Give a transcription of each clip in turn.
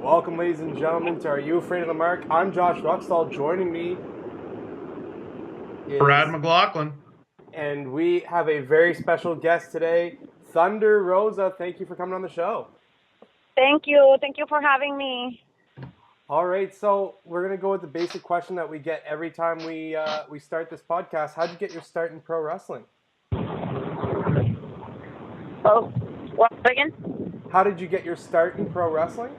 Welcome, ladies and gentlemen, to Are You Afraid of the Mark? I'm Josh Ruxall. Joining me is... Brad McLaughlin. And we have a very special guest today, Thunder Rosa. Thank you for coming on the show. Thank you. Thank you for having me. All right, so we're going to go with the basic question that we get every time we start this podcast. How'd you get your start in pro wrestling? Oh, what again? How did you get your start in pro wrestling?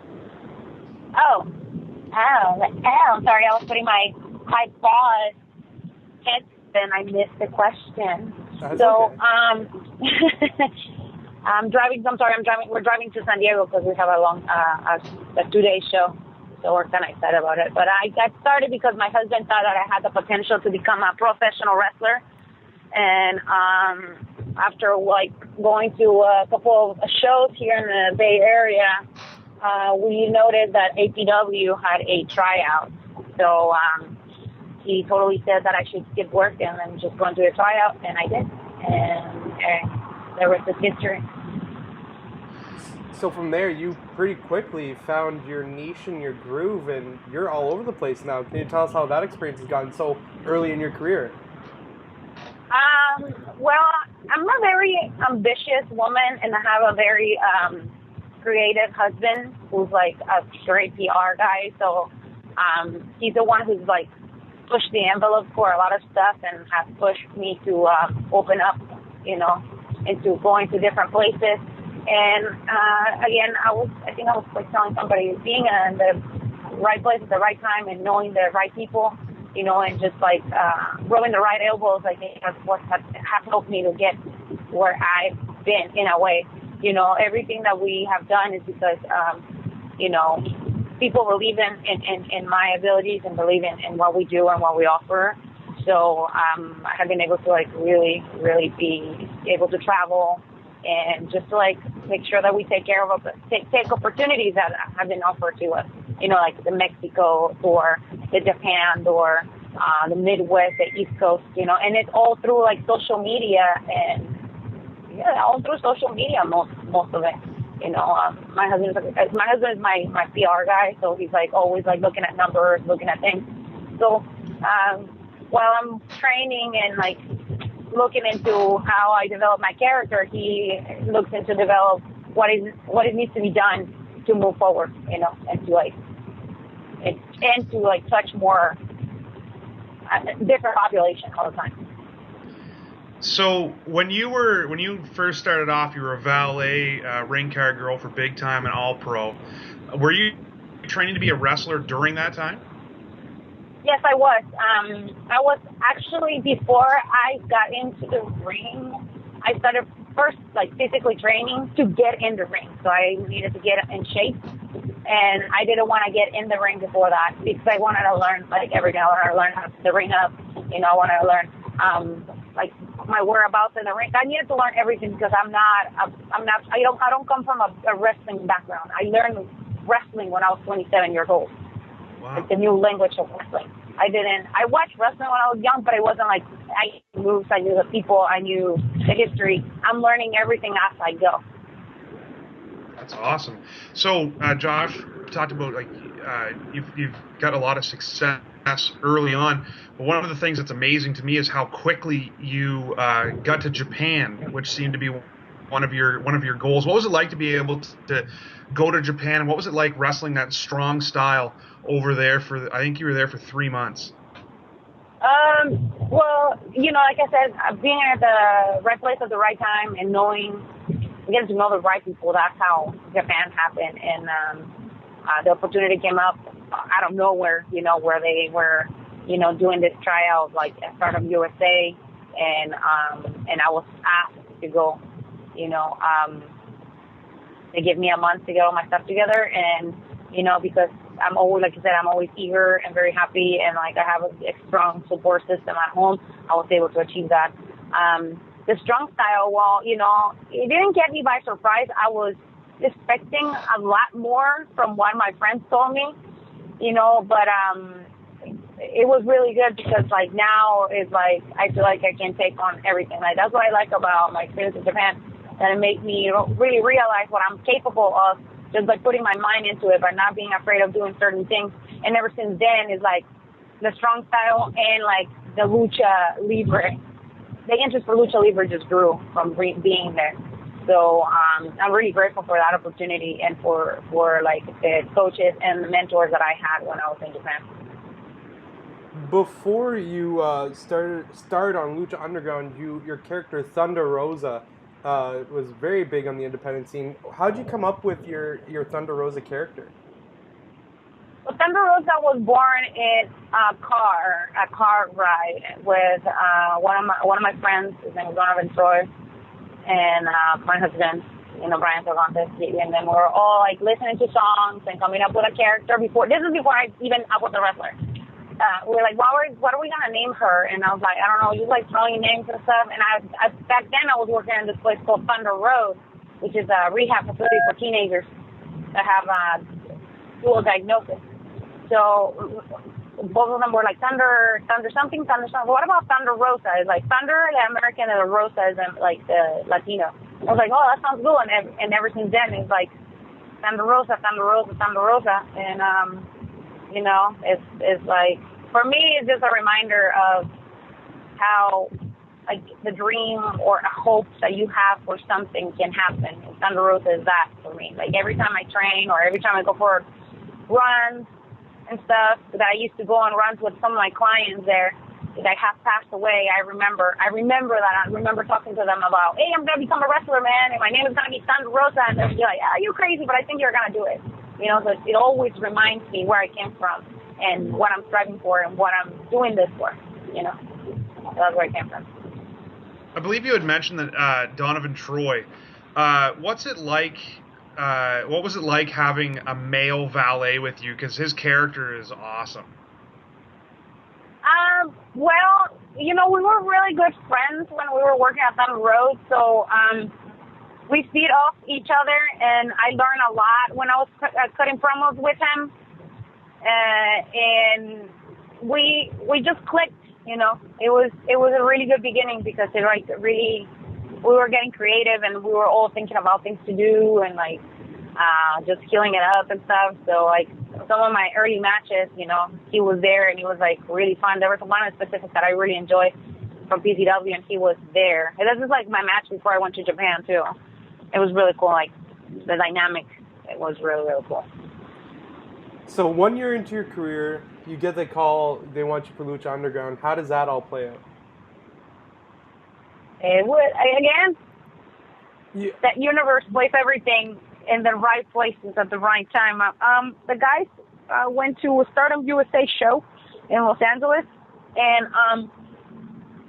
I'm sorry. I was putting my pause and I missed the question. That's okay. I'm driving. I'm sorry. We're driving to San Diego because we have a long, a 2-day show. So we're kind of excited about it. But I got started because my husband thought that I had the potential to become a professional wrestler. And after going to a couple of shows here in the Bay Area, we noted that APW had a tryout. So he totally said that I should get work and then just go and do a tryout, and I did. And the rest is history. So from there, you pretty quickly found your niche and your groove, and you're all over the place now. Can you tell us how that experience has gone so early in your career? Well, I'm a very ambitious woman, and I have a very creative husband who's like a straight PR guy. So he's the one who's like pushed the envelope for a lot of stuff and has pushed me to open up, into going to different places. And again, I think I was like telling somebody, being in the right place at the right time and knowing the right people, and just like rubbing the right elbows, I think that's what has helped me to get where I've been in a way. Everything that we have done is because, people believe in my abilities and believe in what we do and what we offer. So I have been able to really, really be able to travel and just like make sure that we take care of take opportunities that have been offered to us, like the Mexico or the Japan or the Midwest, the East Coast, and it's all through like social media and all through social media, most of it. My husband is my PR guy, so he's like always like looking at numbers, looking at things. So while I'm training and like looking into how I develop my character, he looks into develop what it needs to be done to move forward, and to touch more different population all the time. So when you first started off, you were a valet, ring card girl for Big Time and All Pro. Were you training to be a wrestler during that time? Yes, I was. I was actually, before I got into the ring, I started first like physically training to get in the ring. So I needed to get in shape, and I didn't want to get in the ring before that because I wanted to learn like everything. I wanted to learn how to put the ring up. I wanted to learn like my whereabouts in the ring. I needed to learn everything because I don't come from a wrestling background. I learned wrestling when I was 27 years old. Wow. It's a new language of wrestling. I watched wrestling when I was young, but it wasn't like I knew moves, I knew the people, I knew the history. I'm learning everything as I go. That's awesome. So, Josh, you talked about like you've got a lot of success early on, but one of the things that's amazing to me is how quickly you got to Japan, which seemed to be one of your goals. What was it like to be able to go to Japan, and what was it like wrestling that strong style over there I think you were there for 3 months? Well, like I said, being at the right place at the right time and getting to know the right people, that's how Japan happened. And the opportunity came up out of nowhere, where they were, doing this tryout like in front of USA, and I was asked to go. They give me a month to get all my stuff together, and because I'm always, like I said, I'm always eager and very happy, and like I have a strong support system at home, I was able to achieve that. The strong style, well, it didn't get me by surprise. I was expecting a lot more from what my friends told me, but it was really good because like now it's like I feel like I can take on everything. Like that's what I like about my experience in Japan, that it made me really realize what I'm capable of just like putting my mind into it, but not being afraid of doing certain things. And ever since then, is like the strong style and like the lucha libre. The interest for lucha libre just grew from being there. So I'm really grateful for that opportunity and for like the coaches and the mentors that I had when I was in Japan. Before you started on Lucha Underground, your character Thunder Rosa was very big on the independent scene. How'd you come up with your Thunder Rosa character? Well, Thunder Rosa was born in a car ride with one of my friends. His name was Donovan Troy, and my husband, Brian Cervantes. And then we were all like listening to songs and coming up with a character before. This is before I even was a wrestler. We were like, what are we gonna name her? And I was like, I don't know, just like throwing names and stuff. And I back then I was working in this place called Thunder Rosa, which is a rehab facility for teenagers that have dual diagnosis. So both of them were like Thunder something. What about Thunder Rosa? It's like Thunder, the American, and the Rosa is like the Latino. I was like, oh, that sounds cool. And ever since then, it's like Thunder Rosa. And it's like, for me, it's just a reminder of how like the dream or a hope that you have for something can happen. And Thunder Rosa is that for me. Like every time I train or every time I go for runs and stuff that I used to go on runs with some of my clients there that have passed away, I remember that. I remember talking to them about, hey, I'm going to become a wrestler, man, and my name is going to be Thunder Rosa. And they'll be like, yeah, you're crazy, but I think you're going to do it. So it always reminds me where I came from and what I'm striving for and what I'm doing this for, So that's where I came from. I believe you had mentioned that Donovan Troy. What's it like? What was it like having a male valet with you? Because his character is awesome. Well, we were really good friends when we were working at Thunder Rosa, so we feed off each other, and I learned a lot when I was cutting promos with him, and we just clicked. It was a really good beginning because we were getting creative and we were all thinking about things to do and like just killing it up and stuff. So like some of my early matches, he was there and he was like really fun. There was one specific that I really enjoyed from PCW and he was there. And this is like my match before I went to Japan too. It was really cool. Like the dynamic, it was really, really cool. So 1 year into your career, you get the call, they want you for Lucha Underground. How does that all play out? It would, again, that universe plays everything in the right places at the right time. The guys went to a Stardom USA show in Los Angeles, and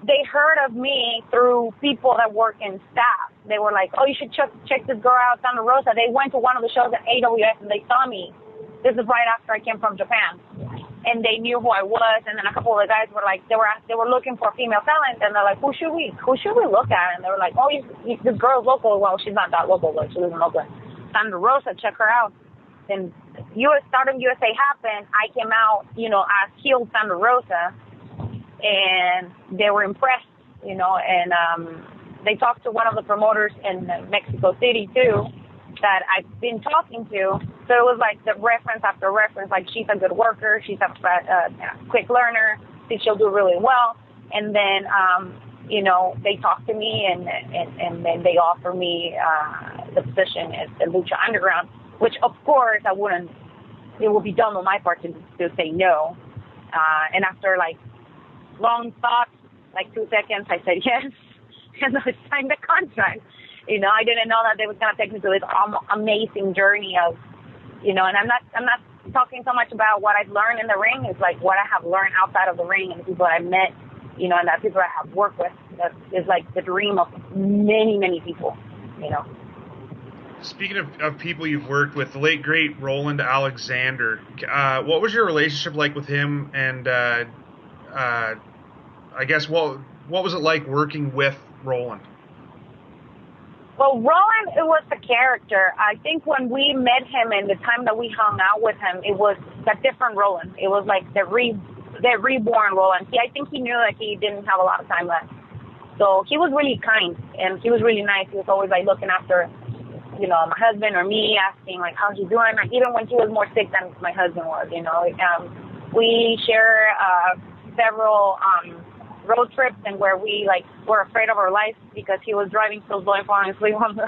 they heard of me through people that work in staff. They were like, oh, you should check this girl out, Thunder Rosa. They went to one of the shows at AWS, and they saw me. This is right after I came from Japan. And they knew who I was, and then a couple of the guys were like, they were looking for female talent, and they're like, who should we look at? And they were like, oh, this girl's local. Well, she's not that local, but she lives in Oakland. Thunder Rosa, check her out. Then Stardom USA happened. I came out, as heel Thunder Rosa, and they were impressed, and they talked to one of the promoters in Mexico City too, that I've been talking to. So it was like the reference after reference, like she's a good worker, she's a quick learner, she'll do really well. And then, they talked to me and then they offered me the position at the Lucha Underground, which of course it would be dumb on my part to say no. And after like long thought, like 2 seconds, I said yes, and I signed the contract. I didn't know that they was gonna take me to this amazing journey of, and I'm not talking so much about what I've learned in the ring. It's like what I have learned outside of the ring and the people I've met, and that people I have worked with. That is like the dream of many, many people, Speaking of people you've worked with, the late great Roland Alexander, what was your relationship like with him? And I guess what was it like working with Roland? Well, Roland, it was the character. I think when we met him and the time that we hung out with him, it was a different Roland. It was like the reborn Roland. I think he knew that he didn't have a lot of time left. So he was really kind and he was really nice. He was always like looking after, my husband or me asking, like, how's he doing? Like, even when he was more sick than my husband was, we share several road trips and where we, like, were afraid of our lives because he was driving so slow and falling asleep on the,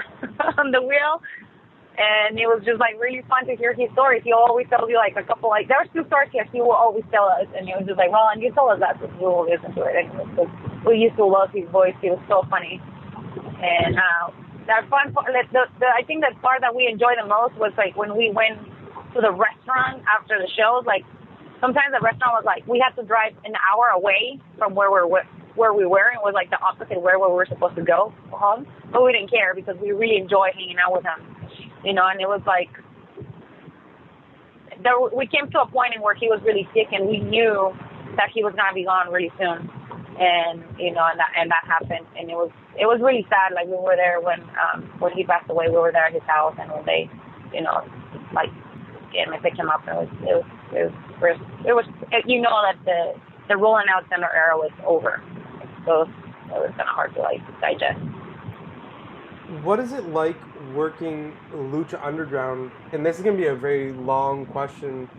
on the wheel. And it was just, like, really fun to hear his stories. He always tells you, like, a couple, like, there was 2 stories he will always tell us. And he was just like, well, and you told us that, so we will listen to it. And we used to love his voice. He was so funny. And that fun part, I think the part that we enjoyed the most was, like, when we went to the restaurant after the shows. Like, sometimes the restaurant was, like, we had to drive an hour away from where we were. It was, like, the opposite where we were supposed to go home. But we didn't care because we really enjoyed hanging out with him. And it was like, we came to a point in where he was really sick, and we knew that he was gonna be gone really soon, and and that happened, and it was really sad. Like, we were there when he passed away. We were there at his house, and when they, like, came and picked him up, and it was that the rolling out center era was over, so it was kind of hard to, like, digest. What is it like working Lucha Underground? And this is going to be a very long question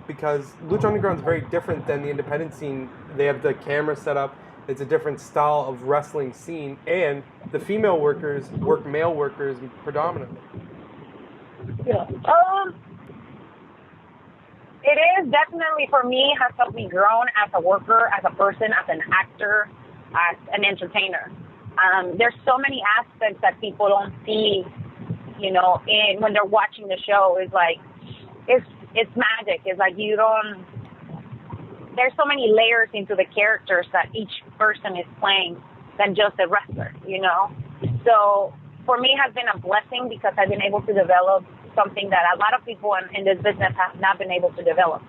because Lucha Underground is very different than the independent scene. They have the camera set up. It's a different style of wrestling scene. And the female workers work male workers predominantly. Yeah. It is definitely, for me, has helped me grow as a worker, as a person, as an actor, as an entertainer. There's so many aspects that people don't see, when they're watching the show. Is like, it's magic. It's like there's so many layers into the characters that each person is playing than just a wrestler, So for me, it has been a blessing because I've been able to develop something that a lot of people in this business have not been able to develop,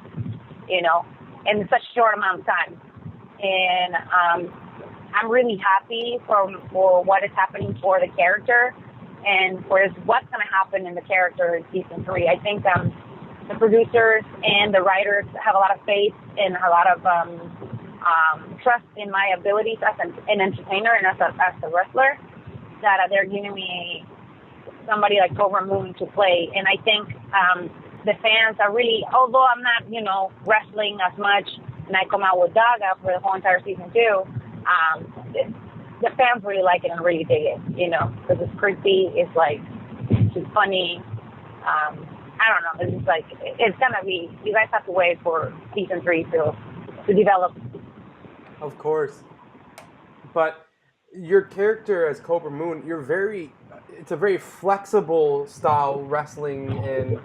in such a short amount of time. And I'm really happy for what is happening for the character and for what's going to happen in the character in season 3. I think the producers and the writers have a lot of faith and a lot of trust in my abilities as an entertainer and as a wrestler, that they're giving me somebody like Cobra Moon to play. And I think the fans are really, although I'm not, wrestling as much, and I come out with Daga for the whole entire season 2, the fans really like it and really dig it, because it's creepy, it's like, it's funny. I don't know, it's just like, it's gonna be, you guys have to wait for season 3 to develop. Of course. But your character as Cobra Moon, it's a very flexible style wrestling, and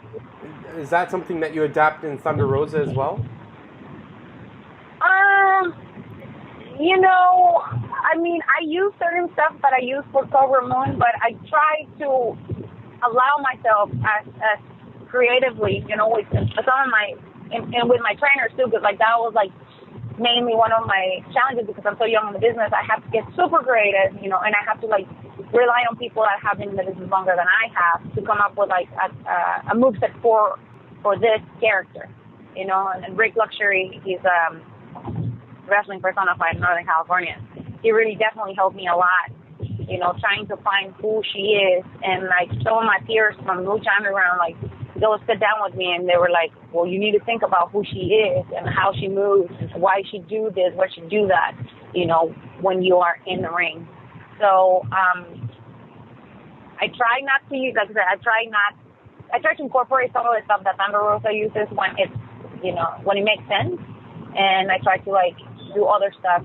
is that something that you adapt in Thunder Rosa as well? I use certain stuff that I use for Cobra Moon, but I try to allow myself as creatively, with some of my, and with my trainers too, because like that was like mainly one of my challenges because I'm so young in the business. I have to get super creative, and I have to like rely on people that have been in the business longer than I have to come up with like a moveset for this character, and Rick Luxury, he's wrestling personified in Northern California. He really definitely helped me a lot, trying to find who she is. And like some of my peers from Lucha Underground, like they would sit down with me and they were like, well, you need to think about who she is and how she moves, why she do this, why she do that, when you are in the ring. So I try not to use, like I said, I try to incorporate some of the stuff that Thunder Rosa uses when it's, when it makes sense. And I try to like do other stuff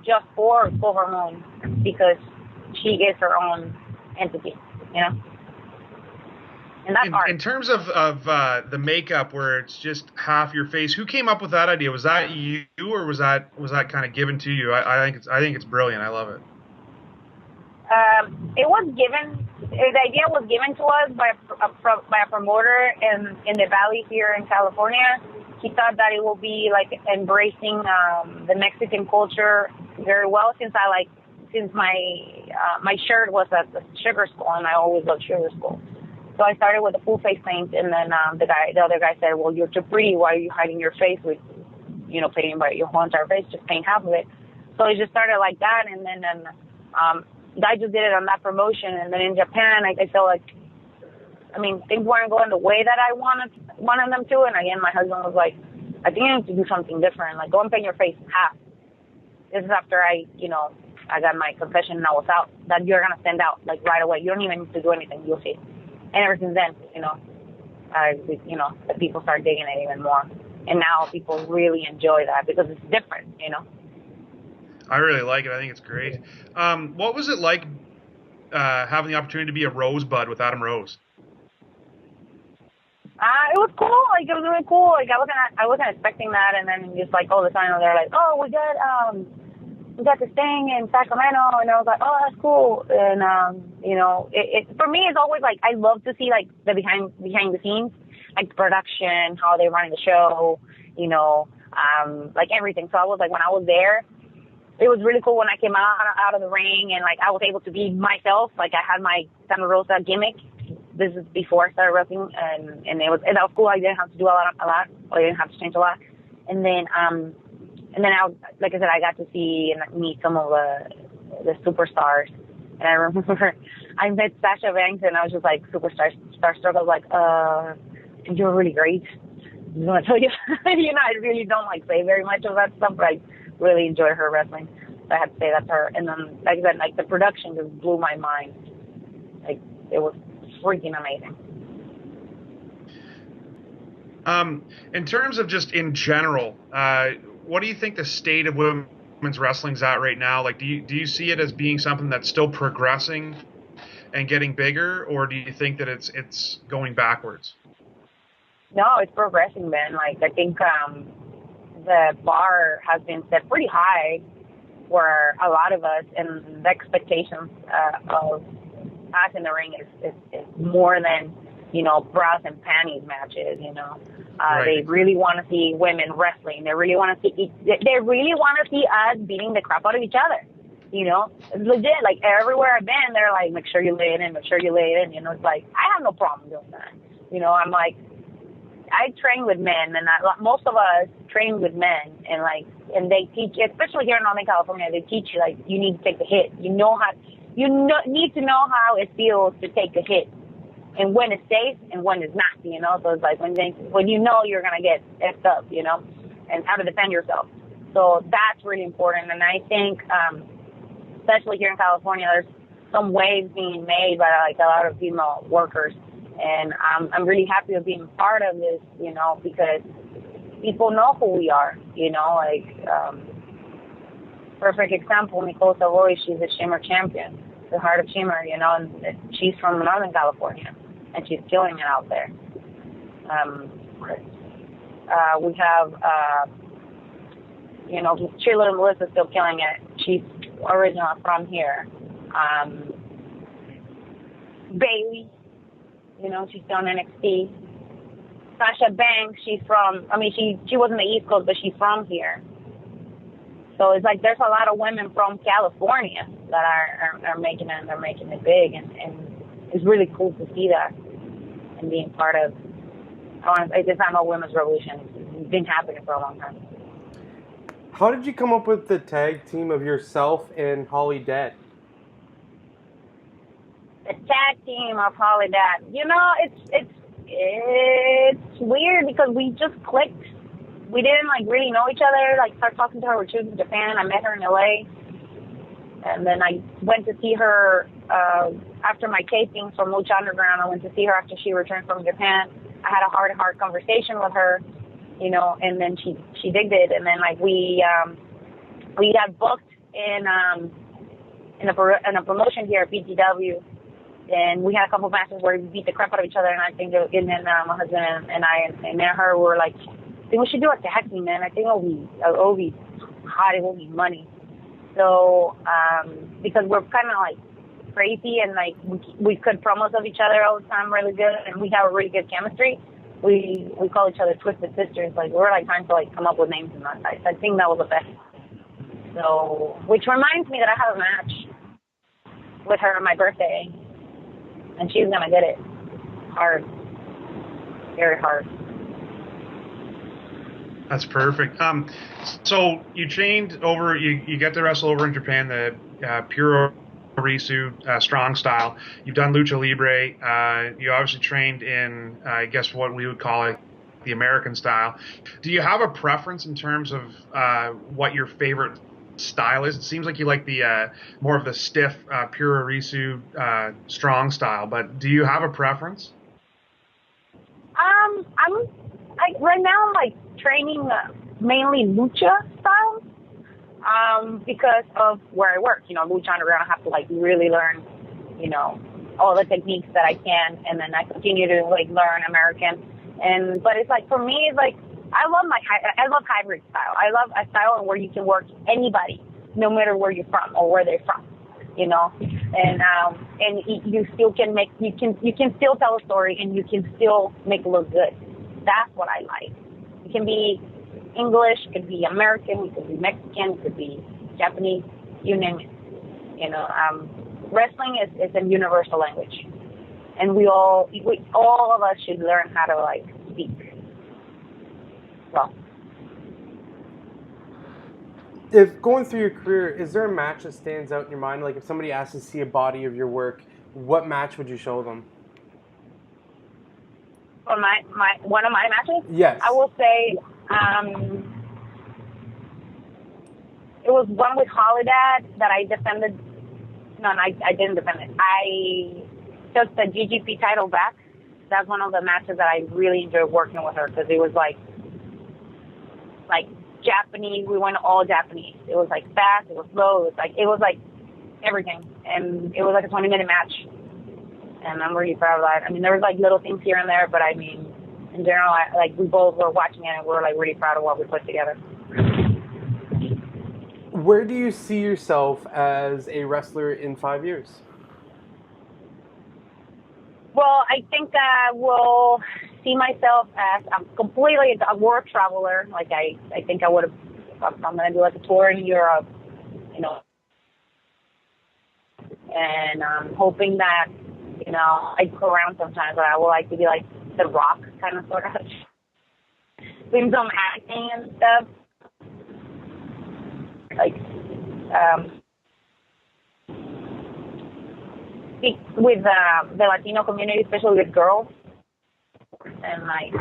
just for Cobra Moon because she is her own entity, And that's hard. In terms of the makeup where it's just half your face, who came up with that idea? Was that you, or was that kind of given to you? I think it's brilliant. I love it. It was given. The idea was given to us by a promoter in the Valley here in California. He thought that it will be like embracing the Mexican culture very well, since my shirt was at the sugar skull, and I always loved sugar skull. So I started with a full face paint, and then the other guy said, "Well, you're too pretty. Why are you hiding your face with, painting by your whole entire face? Just paint half of it." So it just started like that, and then I just did it on that promotion, and then in Japan, I felt like I mean, things weren't going the way that I wanted them to. And again, my husband was like, I think you need to do something different. Like, go and paint your face half. This is after I got my confession and I was out. That you're gonna stand out like right away. You don't even need to do anything. You'll see. And ever since then, the people start digging it even more. And now people really enjoy that because it's different. I really like it. I think it's great. What was it like having the opportunity to be a Rosebud with Adam Rose? It was cool. Like, it was really cool. Like, I wasn't expecting that. And then just like all the time they're like, oh, we got this thing in Sacramento, and I was like, oh, that's cool. And it for me, it's always like I love to see like the behind the scenes, like the production, how they're running the show, like everything. So I was like, when I was there, it was really cool when I came out of the ring and like I was able to be myself. Like, I had my Thunder Rosa gimmick. This is before I started wrestling, and that was cool. I didn't have to do a lot. I didn't have to change a lot. And then like I said, I got to see and meet some of the superstars. And I remember I met Sasha Banks, and I was just like starstruck. I was like, you're really great. I want to tell you, I really don't like say very much of that stuff, but I really enjoy her wrestling. So I had to say that's her. And then, like I said, like the production just blew my mind. Like, it was freaking amazing. In terms of just in general, what do you think the state of women's wrestling's at right now? Like, do you see it as being something that's still progressing and getting bigger, or do you think that it's going backwards? No, it's progressing, man. Like, I think the bar has been set pretty high for a lot of us, and the expectations of us in the ring is more than bras and panties matches. Right. They really want to see women wrestling. They really want to see us beating the crap out of each other. Legit. Like, everywhere I've been, they're like, make sure you lay it in, make sure you lay it in. It's like, I have no problem doing that. I'm like, I train with men, and most of us train with men, and they teach, especially here in Northern California, they teach you, like, you need to take the hit. You need to know how it feels to take a hit, and when it's safe and when it's not. So it's like when you're gonna get effed up, and how to defend yourself. So that's really important, and I think, especially here in California, there's some waves being made by like a lot of female workers. And I'm really happy of being part of this, because people know who we are, perfect example, Nicole Savoy, she's a Shimmer champion, the Heart of Shimmer, and she's from Northern California, and she's killing it out there. We have, Sheila and Melissa's still killing it. She's originally from here. Bailey, she's still on NXT. Sasha Banks, she was in the East Coast, but she's from here. So it's like there's a lot of women from California that are making it, and they're making it big, and it's really cool to see that and being part of. It's not a women's revolution. It's been happening for a long time. How did you come up with the tag team of yourself and Holly Dead? The tag team of Holly Dead. It's weird because we just clicked. We didn't really know each other. Start talking to her when she was in Japan. I met her in LA, and then I went to see her after my tapings from Lucha Underground. I went to see her after she returned from Japan. I had a heart-to-heart conversation with her, and then she digged it. And then we got booked in a promotion here at BTW. And we had a couple of matches where we beat the crap out of each other, and I think my husband and I and her were like, I think we should do a tag team, man. I think it'll be hot, it will be money. So, because we're kind of crazy, and we could promos of each other all the time really good, and we have a really good chemistry. We call each other Twisted Sisters. We're trying to come up with names and that. I think that was the best. So, which reminds me that I have a match with her on my birthday. And she's going to get it hard. Very hard. That's perfect. So you trained over, you get to wrestle over in Japan, the Pure Risu, strong style. You've done Lucha Libre. You obviously trained in, I guess, what we would call it, the American style. Do you have a preference in terms of what your favorite style is? It seems like you like the more of the stiff, pure Risu, strong style. But do you have a preference? Right now I'm like training mainly lucha style, because of where I work. Lucha Underground, I have to like really learn, all the techniques that I can, and then I continue to like learn American. But it's like, for me, it's like I love hybrid style. I love a style where you can work anybody, no matter where you're from or where they're from, and you still can you can still tell a story, and you can still make it look good. That's what I like. It can be English, it could be American, it could be Mexican, it could be Japanese, you name it. Wrestling is a universal language, and we all of us should learn how to like speak. Well, if going through your career, is there a match that stands out in your mind? Like if somebody asks to see a body of your work, what match would you show them? For one of my matches, yes, I will say it was one with Holiday that I defended. No, I didn't defend it. I took the GGP title back. That's one of the matches that I really enjoyed working with her, because it was like Japanese. We went all Japanese. It was like fast. It was slow. It was like everything, and it was like a 20-minute match. And I'm really proud of that. I mean, there was like little things here and there, but I mean, in general, we both were watching it, and we were like really proud of what we put together. Where do you see yourself as a wrestler in 5 years? Well, I think I will see myself as completely a world traveler. Like I think I would have. I'm going to do like a tour in Europe, and I'm hoping that I go around sometimes, but I would like to be like The Rock, kind of sort of doing some acting and stuff. Like speak with the Latino community, especially with girls, and like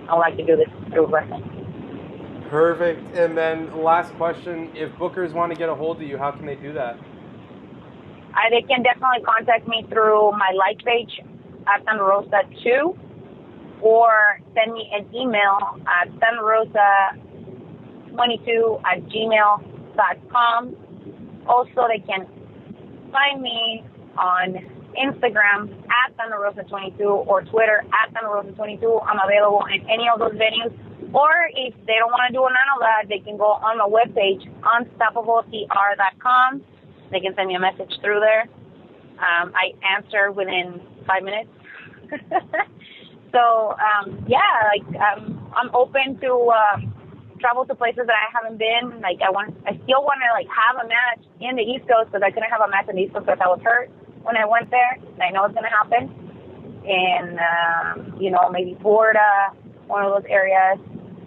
I like to do this through wrestling. Perfect. And then last question, if bookers want to get a hold of you, how can they do that? They can definitely contact me through my like page at Thunder Rosa 2, or send me an email at thunderrosa22@gmail.com. Also, they can find me on Instagram at thunderrosa22 or Twitter at thunderrosa22. I'm available in any of those venues. Or if they don't want to do none of that, they can go on my webpage, unstoppabletr.com. They can send me a message through there. I answer within 5 minutes. So, I'm open to travel to places that I haven't been. Like, I still want to, have a match in the East Coast, because I couldn't have a match in the East Coast because I was hurt when I went there. And I know it's going to happen. And, maybe Florida, one of those areas.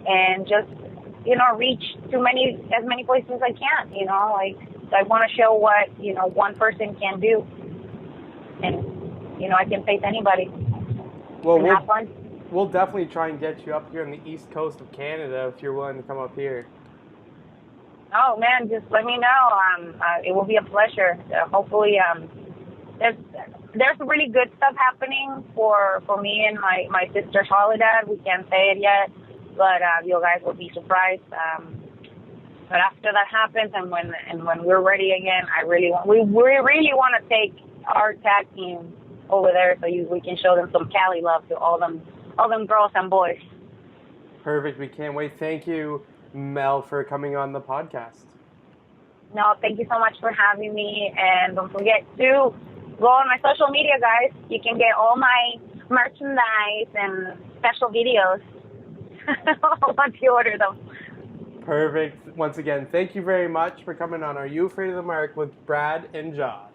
And just, reach as many places as I can, I want to show what, one person can do. And, I can face anybody. Well, and have fun. We'll definitely try and get you up here on the east coast of Canada if you're willing to come up here. Oh, man, just let me know. It will be a pleasure. Hopefully, there's really good stuff happening for me and my sister Soledad. We can't say it yet, but you guys will be surprised. But after that happens, and when we're ready again, we really want to take our tag team over there, so we can show them some Cali love to all them girls and boys. Perfect. We can't wait. Thank you, Mel, for coming on the podcast. No, thank you so much for having me, and don't forget to go on my social media, guys. You can get all my merchandise and special videos once you order them. Perfect. Once again, thank you very much for coming on Are You Afraid of the Mark with Brad and Josh.